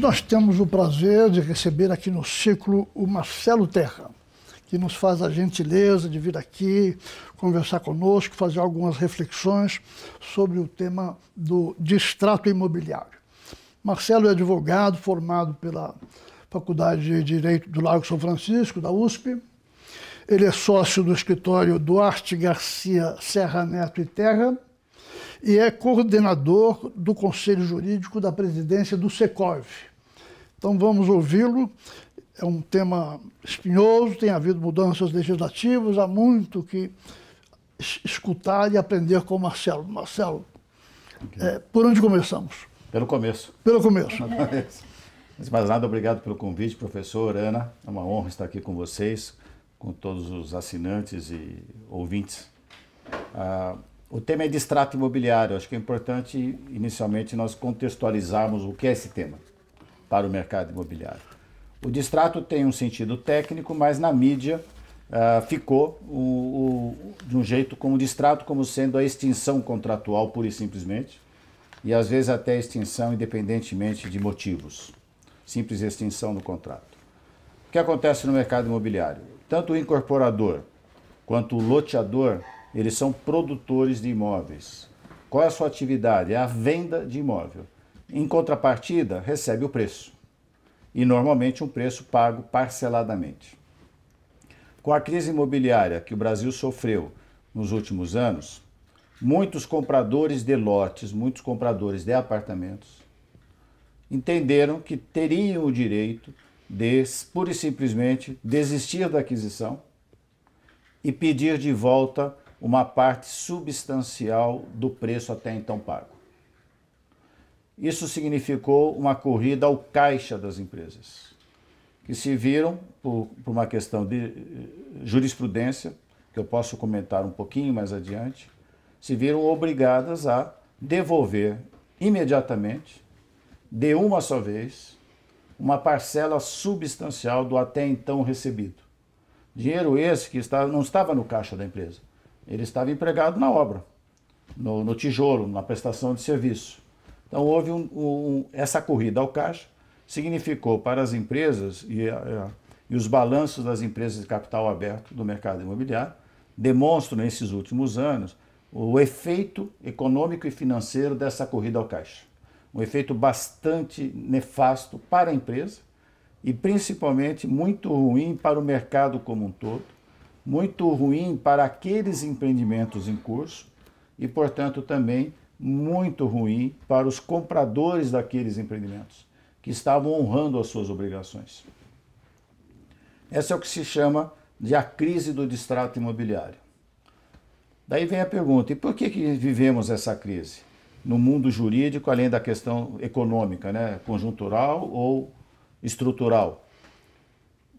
nós temos o prazer de receber aqui no ciclo o Marcelo Terra, que nos faz a gentileza de vir aqui conversar conosco, fazer algumas reflexões sobre o tema do distrato imobiliário. Marcelo é advogado formado pela Faculdade de Direito do Largo São Francisco, da USP. Ele é sócio do escritório Duarte Garcia Serra Neto e Terra e é coordenador do Conselho Jurídico da Presidência do Secov. Então vamos ouvi-lo. É um tema espinhoso, tem havido mudanças legislativas, há muito que escutar e aprender com o Marcelo. Marcelo, por onde começamos? Pelo começo. Pelo começo. Mas mais nada, obrigado pelo convite, professor, Ana. É uma honra estar aqui com vocês, com todos os assinantes e ouvintes. O tema é distrato imobiliário. Acho que é importante, inicialmente, nós contextualizarmos o que é esse tema para o mercado imobiliário. O distrato tem um sentido técnico, mas na mídia ficou de um jeito como distrato, como sendo a extinção contratual, pura e simplesmente, e às vezes até a extinção independentemente de motivos. Simples extinção do contrato. O que acontece no mercado imobiliário? Tanto o incorporador quanto o loteador, eles são produtores de imóveis. Qual é a sua atividade? É a venda de imóvel. Em contrapartida, recebe o preço. E normalmente um preço pago parceladamente. Com a crise imobiliária que o Brasil sofreu nos últimos anos, muitos compradores de lotes, muitos compradores de apartamentos, entenderam que teriam o direito de, pura e simplesmente, desistir da aquisição e pedir de volta uma parte substancial do preço até então pago. Isso significou uma corrida ao caixa das empresas, que se viram, por uma questão de jurisprudência, que eu posso comentar um pouquinho mais adiante, se viram obrigadas a devolver imediatamente, de uma só vez, uma parcela substancial do até então recebido. Dinheiro esse que não estava no caixa da empresa, ele estava empregado na obra, no tijolo, na prestação de serviço. Então houve essa corrida ao caixa, significou para as empresas e os balanços das empresas de capital aberto do mercado imobiliário, demonstram nesses últimos anos o efeito econômico e financeiro dessa corrida ao caixa. Um efeito bastante nefasto para a empresa e principalmente muito ruim para o mercado como um todo, muito ruim para aqueles empreendimentos em curso e, portanto, também muito ruim para os compradores daqueles empreendimentos, que estavam honrando as suas obrigações. Essa é o que se chama de a crise do distrato imobiliário. Daí vem a pergunta, e por que vivemos essa crise? No mundo jurídico, além da questão econômica, né, conjuntural ou estrutural?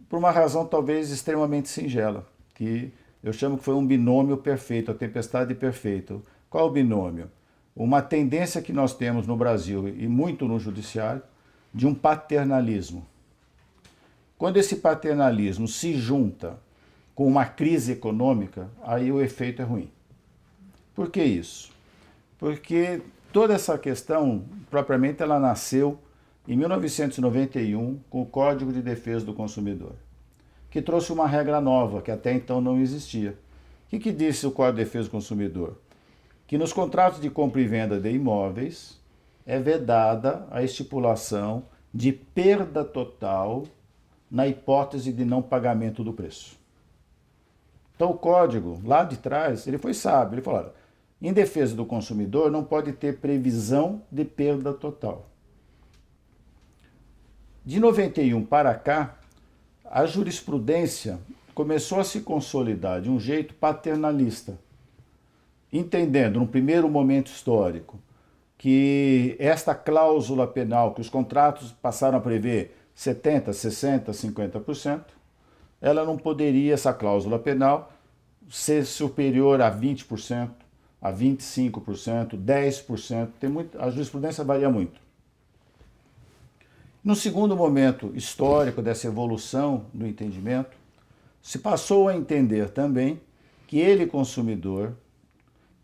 Por uma razão talvez extremamente singela, que eu chamo que foi um binômio perfeito, a tempestade perfeita. Qual é o binômio? Uma tendência que nós temos no Brasil e muito no judiciário de um paternalismo. Quando esse paternalismo se junta com uma crise econômica, aí o efeito é ruim. Por que isso? Porque toda essa questão, propriamente, ela nasceu em 1991 com o Código de Defesa do Consumidor, que trouxe uma regra nova, que até então não existia. O que disse o Código de Defesa do Consumidor? Que nos contratos de compra e venda de imóveis é vedada a estipulação de perda total na hipótese de não pagamento do preço. Então o código, lá de trás, ele foi sábio, ele falou, olha, em defesa do consumidor não pode ter previsão de perda total. De 91 para cá, a jurisprudência começou a se consolidar de um jeito paternalista, entendendo, num primeiro momento histórico, que esta cláusula penal, que os contratos passaram a prever 70%, 60%, 50%, ela não poderia, essa cláusula penal, ser superior a 20%, a 25%, 10%, a jurisprudência varia muito. No segundo momento histórico dessa evolução do entendimento, se passou a entender também que ele, consumidor,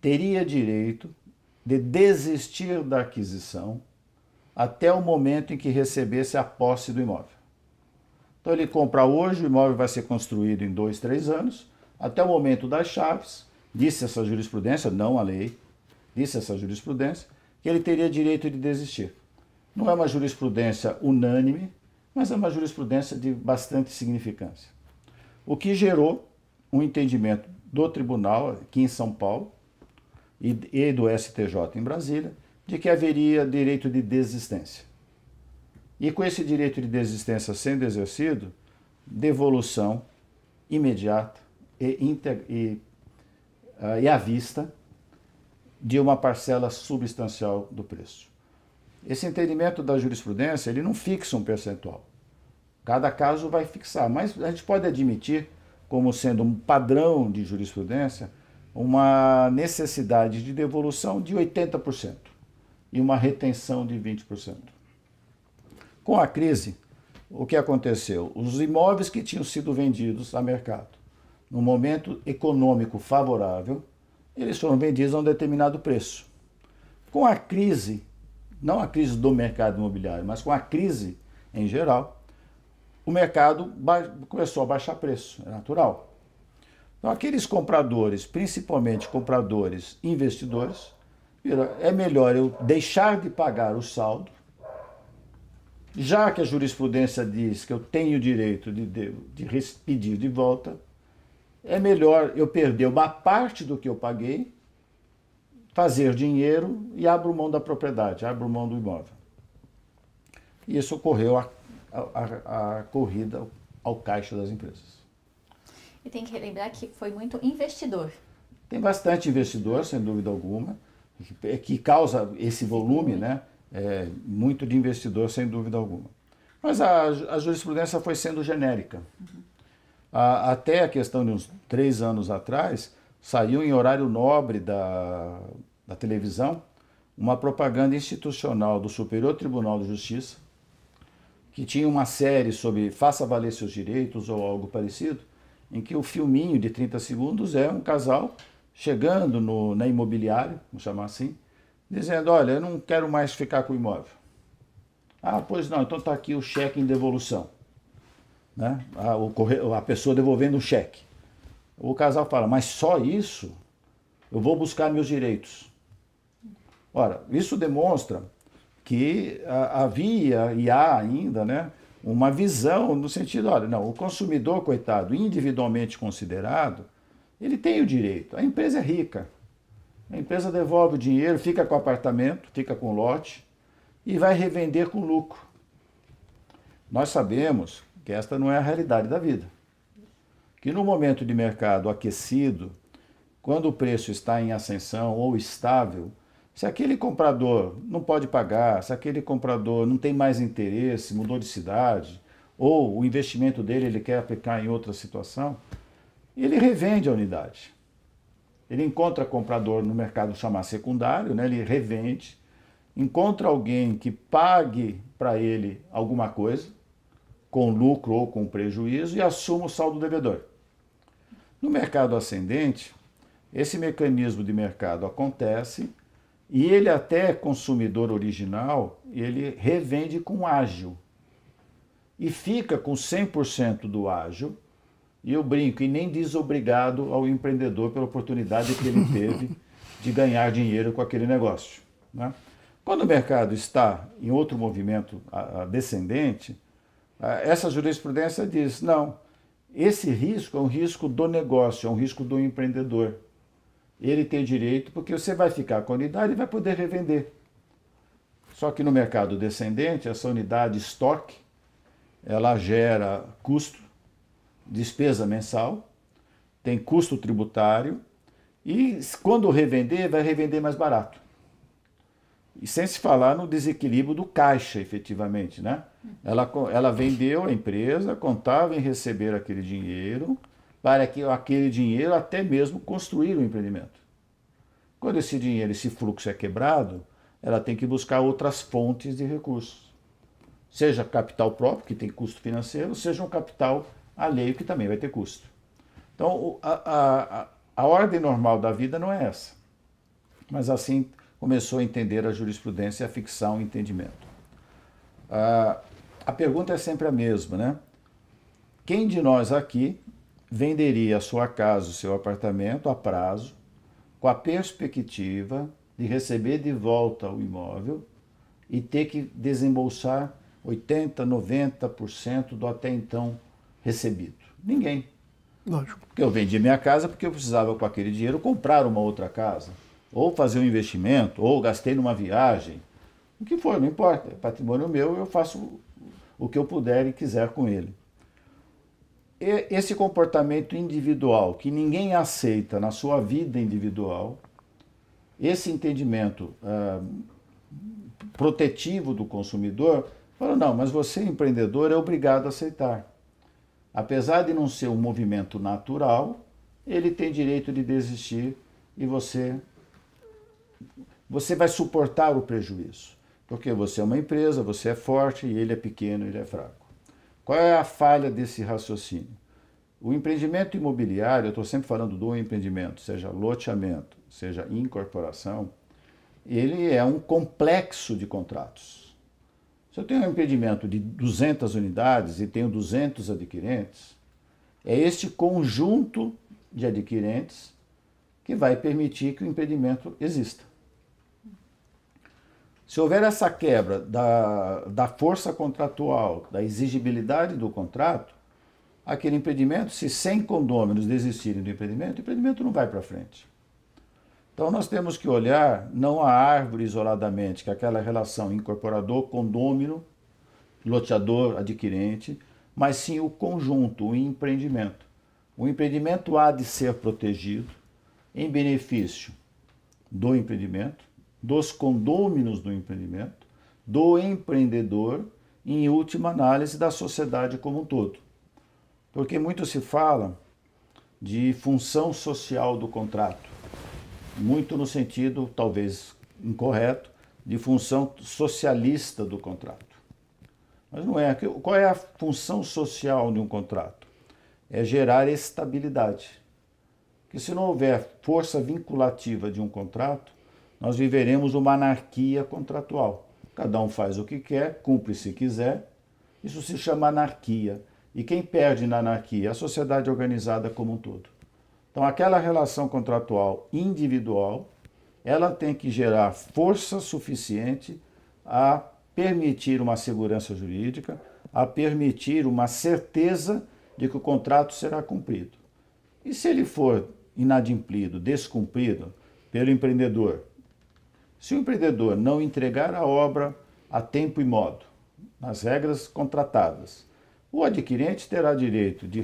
teria direito de desistir da aquisição até o momento em que recebesse a posse do imóvel. Então ele compra hoje, o imóvel vai ser construído em 2, 3 anos, até o momento das chaves, disse essa jurisprudência, não a lei, disse essa jurisprudência, que ele teria direito de desistir. Não é uma jurisprudência unânime, mas é uma jurisprudência de bastante significância. O que gerou um entendimento do tribunal aqui em São Paulo e do STJ em Brasília, de que haveria direito de desistência. E com esse direito de desistência sendo exercido, devolução imediata e à vista de uma parcela substancial do preço. Esse entendimento da jurisprudência, ele não fixa um percentual. Cada caso vai fixar, mas a gente pode admitir, como sendo um padrão de jurisprudência, uma necessidade de devolução de 80% e uma retenção de 20%. Com a crise, o que aconteceu? Os imóveis que tinham sido vendidos a mercado, no momento econômico favorável, eles foram vendidos a um determinado preço. Com a crise, não a crise do mercado imobiliário, mas com a crise em geral, o mercado começou a baixar preço, é natural. Então aqueles compradores, principalmente compradores investidores, viram, é melhor eu deixar de pagar o saldo, já que a jurisprudência diz que eu tenho o direito de pedir de volta, é melhor eu perder uma parte do que eu paguei, fazer dinheiro e abro mão da propriedade, abro mão do imóvel. E isso ocorreu a corrida ao caixa das empresas. E tem que lembrar que foi muito investidor. Tem bastante investidor, sem dúvida alguma, que causa esse volume, né? Muito de investidor, sem dúvida alguma. Mas a jurisprudência foi sendo genérica. Até a questão de uns 3 anos atrás, saiu em horário nobre da televisão uma propaganda institucional do Superior Tribunal de Justiça, que tinha uma série sobre faça valer seus direitos ou algo parecido, em que o filminho de 30 segundos é um casal chegando na imobiliária, vamos chamar assim, dizendo, olha, eu não quero mais ficar com o imóvel. Ah, pois não, então está aqui o cheque em devolução. Né? A pessoa devolvendo o cheque. O casal fala, mas só isso? Eu vou buscar meus direitos. Ora, isso demonstra que havia e há ainda, né, uma visão no sentido, olha, não, o consumidor, coitado, individualmente considerado, ele tem o direito. A empresa é rica. A empresa devolve o dinheiro, fica com o apartamento, fica com o lote e vai revender com lucro. Nós sabemos que esta não é a realidade da vida. Que no momento de mercado aquecido, quando o preço está em ascensão ou estável, se aquele comprador não pode pagar, se aquele comprador não tem mais interesse, mudou de cidade, ou o investimento dele ele quer aplicar em outra situação, ele revende a unidade. Ele encontra comprador no mercado chamar secundário, né? Ele revende, encontra alguém que pague para ele alguma coisa, com lucro ou com prejuízo, e assuma o saldo devedor. No mercado ascendente, esse mecanismo de mercado acontece e ele até consumidor original, ele revende com ágio e fica com 100% do ágio, e eu brinco, e nem diz obrigado ao empreendedor pela oportunidade que ele teve de ganhar dinheiro com aquele negócio. Né? Quando o mercado está em outro movimento descendente, essa jurisprudência diz, não, esse risco é um risco do negócio, é um risco do empreendedor. Ele tem direito porque você vai ficar com a unidade e vai poder revender. Só que no mercado descendente, essa unidade estoque, ela gera custo, despesa mensal, tem custo tributário e quando revender, vai revender mais barato. E sem se falar no desequilíbrio do caixa, efetivamente, né? Ela vendeu a empresa, contava em receber aquele dinheiro, para que aquele dinheiro até mesmo construir o empreendimento. Quando esse dinheiro, esse fluxo é quebrado, ela tem que buscar outras fontes de recursos. Seja capital próprio, que tem custo financeiro, seja um capital alheio, que também vai ter custo. Então, a ordem normal da vida não é essa. Mas assim começou a entender a jurisprudência e a fixar um entendimento. A pergunta é sempre a mesma, né? Quem de nós aqui venderia a sua casa, o seu apartamento a prazo, com a perspectiva de receber de volta o imóvel e ter que desembolsar 80%, 90% do até então recebido? Ninguém. Lógico. Porque eu vendi minha casa porque eu precisava com aquele dinheiro comprar uma outra casa, ou fazer um investimento, ou gastei numa viagem. O que for, não importa. É patrimônio meu, eu faço o que eu puder e quiser com ele. E esse comportamento individual, que ninguém aceita na sua vida individual, esse entendimento protetivo do consumidor, fala, não, mas você, empreendedor, é obrigado a aceitar. Apesar de não ser um movimento natural, ele tem direito de desistir e você vai suportar o prejuízo. Porque você é uma empresa, você é forte e ele é pequeno, ele é fraco. Qual é a falha desse raciocínio? O empreendimento imobiliário, eu estou sempre falando do empreendimento, seja loteamento, seja incorporação, ele é um complexo de contratos. Se eu tenho um empreendimento de 200 unidades e tenho 200 adquirentes, é este conjunto de adquirentes que vai permitir que o empreendimento exista. Se houver essa quebra da força contratual, da exigibilidade do contrato, aquele empreendimento, se 100 condôminos desistirem do empreendimento, o empreendimento não vai para frente. Então nós temos que olhar não a árvore isoladamente, que é aquela relação incorporador, condômino, loteador, adquirente, mas sim o conjunto, o empreendimento. O empreendimento há de ser protegido em benefício do empreendimento, dos condôminos do empreendimento, do empreendedor e, em última análise, da sociedade como um todo. Porque muito se fala de função social do contrato, muito no sentido, talvez incorreto, de função socialista do contrato. Mas não é. Qual é a função social de um contrato? É gerar estabilidade. Porque se não houver força vinculativa de um contrato, nós viveremos uma anarquia contratual. Cada um faz o que quer, cumpre se quiser. Isso se chama anarquia. E quem perde na anarquia? A sociedade organizada como um todo. Então, aquela relação contratual individual, ela tem que gerar força suficiente a permitir uma segurança jurídica, a permitir uma certeza de que o contrato será cumprido. E se ele for inadimplido, descumprido pelo empreendedor, se o empreendedor não entregar a obra a tempo e modo, nas regras contratadas, o adquirente terá direito de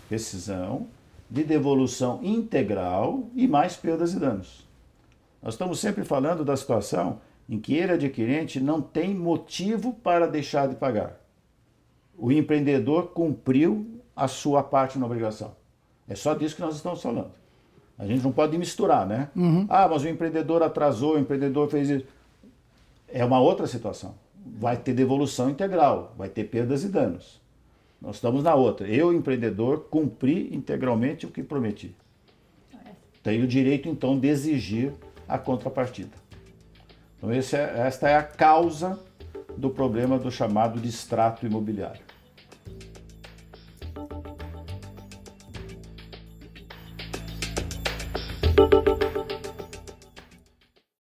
rescisão, de devolução integral e mais perdas e danos. Nós estamos sempre falando da situação em que ele, adquirente, não tem motivo para deixar de pagar. O empreendedor cumpriu a sua parte na obrigação. É só disso que nós estamos falando. A gente não pode misturar, né? Ah, mas o empreendedor atrasou, o empreendedor fez isso. É uma outra situação. Vai ter devolução integral, vai ter perdas e danos. Nós estamos na outra. Eu, empreendedor, cumpri integralmente o que prometi. Tenho o direito, então, de exigir a contrapartida. Então, esta é a causa do problema do chamado distrato imobiliário.